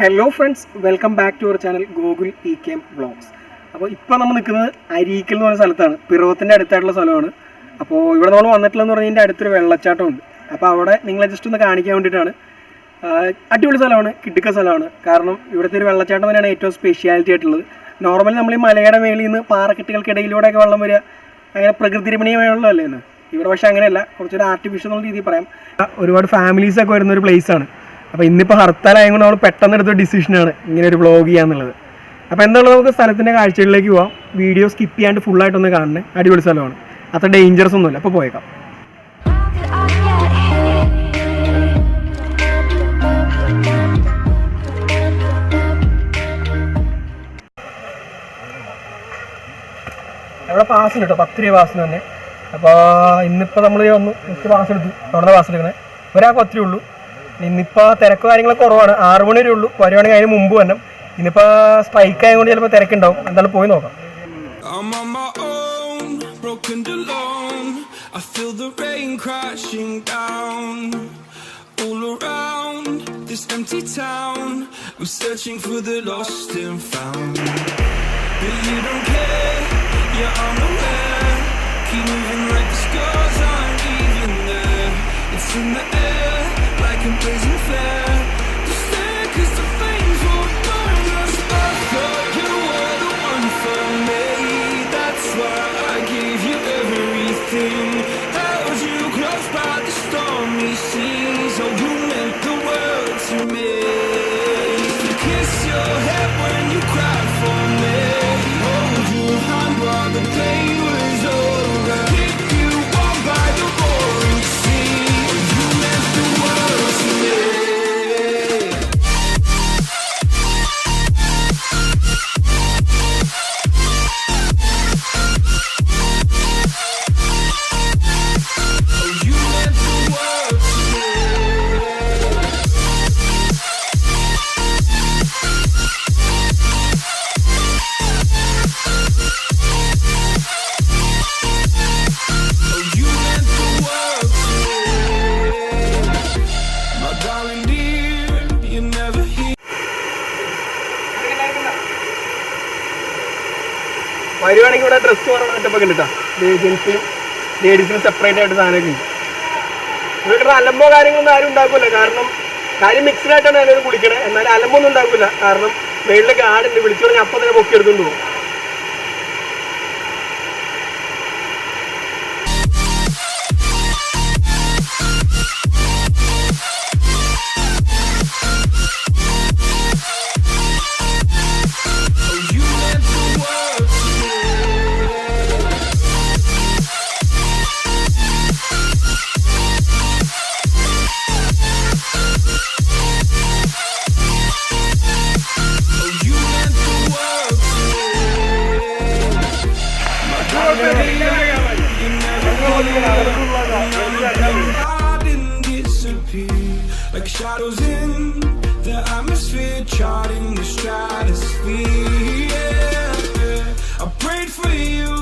Hello friends, welcome back to our channel GOKUL Vlogs. അപ്പോൾ ഇപ്പോൾ നമ്മൾ നിൽക്കുന്നത് അരീക്കൽ എന്ന് പറഞ്ഞ സ്ഥലത്താണ്. പിറവത്തിൻ്റെ അടുത്തായിട്ടുള്ള സ്ഥലമാണ്. അപ്പോൾ ഇവിടെ നമ്മൾ വന്നിട്ടുള്ളതെന്ന് പറഞ്ഞാൽ ഇതിൻ്റെ അടുത്തൊരു വെള്ളച്ചാട്ടമുണ്ട്. അപ്പോൾ അവിടെ നിങ്ങളെ ജസ്റ്റ് ഒന്ന് കാണിക്കാൻ വേണ്ടിയിട്ടാണ്. അടിപൊളി സ്ഥലമാണ്, കിടുക്ക സ്ഥലമാണ്. കാരണം ഇവിടുത്തെ ഒരു വെള്ളച്ചാട്ടം തന്നെയാണ് ഏറ്റവും സ്പെഷ്യാലിറ്റി ആയിട്ടുള്ളത്. നോർമലി നമ്മൾ ഈ മലയുടെ മേളിൽ നിന്ന് പാറക്കെട്ടുകൾക്കിടയിലൂടെയൊക്കെ വെള്ളം വരിക, അങ്ങനെ പ്രകൃതി രമണീയമായുള്ളതല്ലേ എന്ന്. ഇവിടെ പക്ഷേ അങ്ങനെയല്ല, കുറച്ചൊരു ആർട്ടിഫിഷ്യൽ എന്നുള്ള രീതിയിൽ പറയാം. ഒരുപാട് ഫാമിലീസൊക്കെ വരുന്നൊരു പ്ലേസാണ്. അപ്പോൾ ഇന്നിപ്പോൾ ഹർത്താലായതുകൊണ്ട് നമ്മൾ പെട്ടെന്ന് എടുത്ത ഡിസിഷനാണ് ഇങ്ങനെ ഒരു വ്ളോഗ് ചെയ്യാന്നുള്ളത്. അപ്പോൾ എന്തായാലും നമുക്ക് സ്ഥലത്തിൻ്റെ കാഴ്ചകളിലേക്ക് പോവാം. വീഡിയോ സ്കിപ്പ് ചെയ്യാണ്ട് ഫുള്ളായിട്ടൊന്ന് കാണണേ. അടിപൊളി സ്ഥലമാണ്, അത്ര ഡേഞ്ചറസ് ഒന്നുമില്ല. അപ്പോൾ പോയേക്കാം. അവിടെ പാസിന് കേട്ടോ, 10 രൂപ പാസിന് തന്നെ. അപ്പോൾ ഇന്നിപ്പോൾ നമ്മൾ വന്നു ജസ്റ്റ് പാസ് എടുത്തു. അവിടെ പാസ് എടുക്കണേ ഒരാൾക്ക് 10 ഉള്ളൂ. ഇന്നിപ്പോൾ തിരക്ക് കാര്യങ്ങളൊക്കെ കുറവാണ്. 6 മണി വരെ ഉള്ളൂ. വരുവാണെങ്കിൽ അതിന് മുമ്പ് തന്നെ. ഇന്നിപ്പോൾ സ്ട്രൈക്ക് ആയതുകൊണ്ട് ചിലപ്പോൾ തിരക്കുണ്ടാവും. എന്തായാലും പോയി നോക്കാം. Like a blazing flare, just stare 'cause the flames will burn us. I thought you were the one for me. That's why I gave you everything. Held you close by the stormy seas. Oh, you meant the world to me. You kiss your head when you cried for me. Hold your hand while the pain was over. Keep you warm by the roaring sea. വരുവാണെങ്കിൽ ഇവിടെ dress പറഞ്ഞ സെറ്റപ്പൊക്കെ ഉണ്ട് കേട്ടോ. ജെൻസിനും ലേഡീസിനും separate ആയിട്ട് സാധനമൊക്കെ ഉണ്ട്. ഇവിടെ അലമ്പോ കാര്യങ്ങളൊന്നും ആരും ഉണ്ടാക്കില്ല. കാരണം കാര്യം മിക്സ്ഡ് ആയിട്ടാണ് എല്ലാവരും കുളിക്കണേ. എന്നാലും അലമ്പൊന്നും ഉണ്ടാക്കില്ല. കാരണം മേളിൽ ഗാർഡുണ്ട്, വിളിച്ചു പറഞ്ഞാൽ അപ്പം തന്നെ പൊക്കി എടുത്തുകൊണ്ട് പോകും. Like shadows in the atmosphere, charting the stratosphere. Yeah. I prayed for you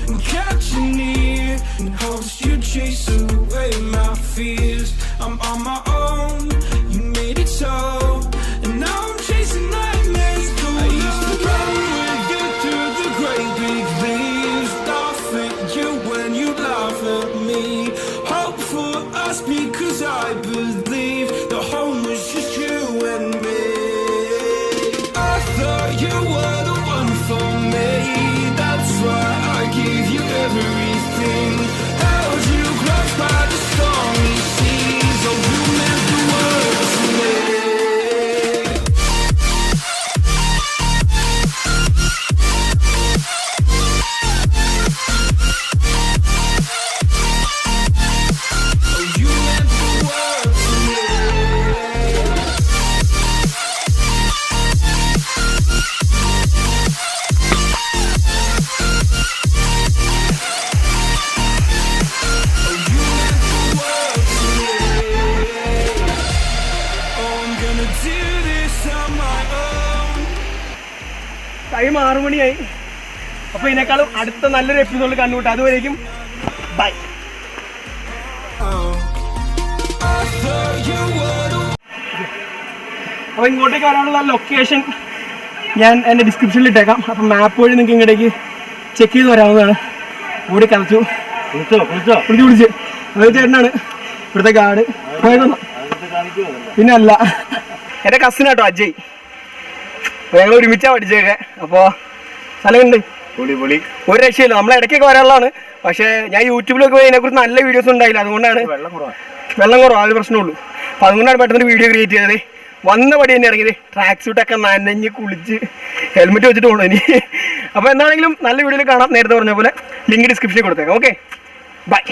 and kept you near in hopes you'd chase away my fears. I'm on my own, you made it so, and now I'm chasing nightmares through. I used to run with you through the great big leaves, laugh at you when you laugh at me. Hope for us because I believe the home was just you and me. I thought you were the one for me. That's why I gave you everything. Held you close by the stormy seas. Oh, you meant the world to me. Time 6 മണിയായി. അപ്പോൾ ഇതിനേക്കാളും അടുത്ത നല്ലൊരു എപ്പിസോഡിൽ കണ്ടുമുട്ടാം. അതുവരേക്കും by. അപ്പോൾ ഇങ്ങോട്ടേക്ക് വരാനുള്ള ലൊക്കേഷൻ ഞാൻ എൻ്റെ ഡിസ്ക്രിപ്ഷനിൽ ഇട്ടേക്കാം. അപ്പം മാപ്പ് വഴി നിങ്ങൾക്ക് ഇങ്ങോട്ടേക്ക് ചെക്ക് ചെയ്ത് വരാവുന്നതാണ്. ഓടി കളിച്ചു വിളിച്ച് അത് ചേട്ടനാണ് ഇവിടുത്തെ ഗാർഡ്. പിന്നെ അല്ല, എൻ്റെ കസിൻ കേട്ടോ അജയ്. അപ്പോൾ ഞങ്ങൾ ഒരുമിച്ചാണ് പഠിച്ചതൊക്കെ. അപ്പോൾ സ്ഥലമുണ്ട് ഒരു രക്ഷയില്ല. നമ്മൾ ഇടയ്ക്കൊക്കെ വരാനുള്ളതാണ്. പക്ഷേ ഞാൻ യൂട്യൂബിലൊക്കെ പോയി അതിനെക്കുറിച്ച് നല്ല വീഡിയോസ് ഉണ്ടായില്ല. അതുകൊണ്ടാണ് വെള്ളം കുറവ് ആ ഒരു പ്രശ്നമുള്ളൂ. അപ്പോൾ അതുകൊണ്ടാണ് പെട്ടെന്ന് വീഡിയോ ക്രിയേറ്റ് ചെയ്തത്. വന്ന പടി തന്നെ ഇറങ്ങിയത്. ട്രാക്ക് സൂട്ടൊക്കെ നനഞ്ഞ് കുളിച്ച് ഹെൽമെറ്റ് വെച്ചിട്ട് പോകണം ഇനി. അപ്പോൾ എന്താണെങ്കിലും നല്ല വീഡിയോയിൽ കാണാം. നേരത്തെ പറഞ്ഞ പോലെ ലിങ്ക് ഡിസ്ക്രിപ്ഷനിൽ കൊടുത്തേക്കാം. Okay, by.